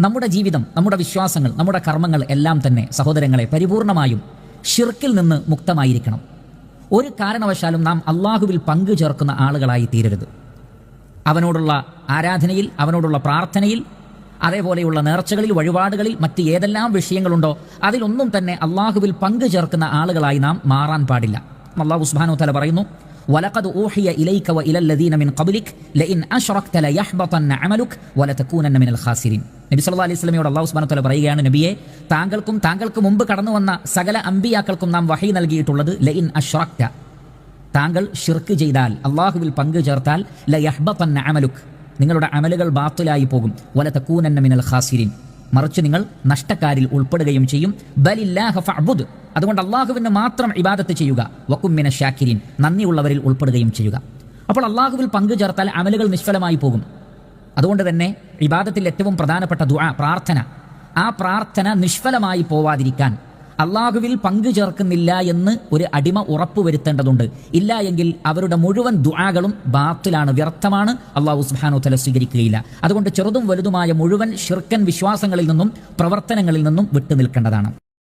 നമ്മുടെ ജീവിതം, നമ്മുടെ വിശ്വാസങ്ങൾ, നമ്മുടെ കർമ്മങ്ങൾ എല്ലാം തന്നെ സഹോദരങ്ങളെ പരിപൂർണമായും ഷിർക്കിൽ നിന്ന് മുക്തമായിരിക്കണം. ഒരു കാരണവശാലും നാം അള്ളാഹുവിൽ പങ്കു ചേർക്കുന്ന ആളുകളായി തീരരുത്. അവനോടുള്ള ആരാധനയിൽ, അവനോടുള്ള പ്രാർത്ഥനയിൽ, അതേപോലെയുള്ള നേർച്ചകളിൽ, വഴിപാടുകളിൽ, മറ്റ് ഏതെല്ലാം വിഷയങ്ങളുണ്ടോ അതിലൊന്നും തന്നെ അള്ളാഹുവിൽ പങ്കു ചേർക്കുന്ന ആളുകളായി നാം മാറാൻ പാടില്ല. അല്ലാഹു സുബ്ഹാനഹു വ തആല പറയുന്നു, വലഖദ് ഊഹിയ ഇലൈക വഇല അല്ലദീന മിൻ ഖബ്ലിക ലഇൻ അശ്റക്ത ലയഹ്ബതന്ന അമലുക വലതകൂനന്ന മിനൽ ഖാസിരീൻ. നബി സല്ലല്ലാഹു അലൈഹി വസല്ലമയോട് അല്ലാഹു സുബ്ഹാനഹു വ തആല പറയുകയാണ്, നബിയെ, താങ്കൾക്ക് മുമ്പ് കടന്നു വന്ന സകല അമ്പിയാക്കൾക്കും നാം വഹി നൽകിയിട്ടുള്ളത് ലഇൻ അശ്റക്ത, താങ്കൾ ഷിർക്ക് ചെയ്താൽ, അള്ളാഹുവിൽ പങ്കു ചേർത്താൽ, ലയഹ്ബതന്ന അമലുക, നിങ്ങളുടെ അമലുകൾ ബാത്തിലായി പോകും, വലതകൂനന്ന മിനൽ ഖാസിരീൻ, മറിച്ച് നിങ്ങൾ നഷ്ടക്കാരിൽ ഉൾപ്പെടുകയും ചെയ്യും. ബലില്ലാഹ ഫഅ്ബുദ്, അതുകൊണ്ട് അള്ളാഹുവിന് മാത്രം ഇബാദത്ത് ചെയ്യുക. വകും മിനശ് ശാകിരീൻ, നന്ദിയുള്ളവരിൽ ഉൾപ്പെടുകയും ചെയ്യുക. അപ്പോൾ അള്ളാഹുവിൽ പങ്കു ചേർത്താൽ അമലുകൾ നിഷ്ഫലമായി പോകും. അതുകൊണ്ട് തന്നെ ഇബാദത്തിൽ ഏറ്റവും പ്രധാനപ്പെട്ട ദുആ, പ്രാർത്ഥന, ആ പ്രാർത്ഥന നിഷ്ഫലമായി പോവാതിരിക്കാൻ അള്ളാഹുവിൽ പങ്കു ചേർക്കുന്നില്ല എന്ന് ഒരു അടിമ ഉറപ്പുവരുത്തേണ്ടതുണ്ട്. ഇല്ല എങ്കിൽ അവരുടെ മുഴുവൻ ദുആകളും ബാത്തിലാണ്, വ്യർത്ഥമാണ്, അള്ളാഹു സുബ്ഹാനഹു വ തആല സ്വീകരിക്കുകയില്ല. അതുകൊണ്ട് ചെറുതും വലുതുമായ മുഴുവൻ ശിർക്കൻ വിശ്വാസങ്ങളിൽ നിന്നും പ്രവർത്തനങ്ങളിൽ നിന്നും വിട്ടുനിൽക്കേണ്ടതാണ്.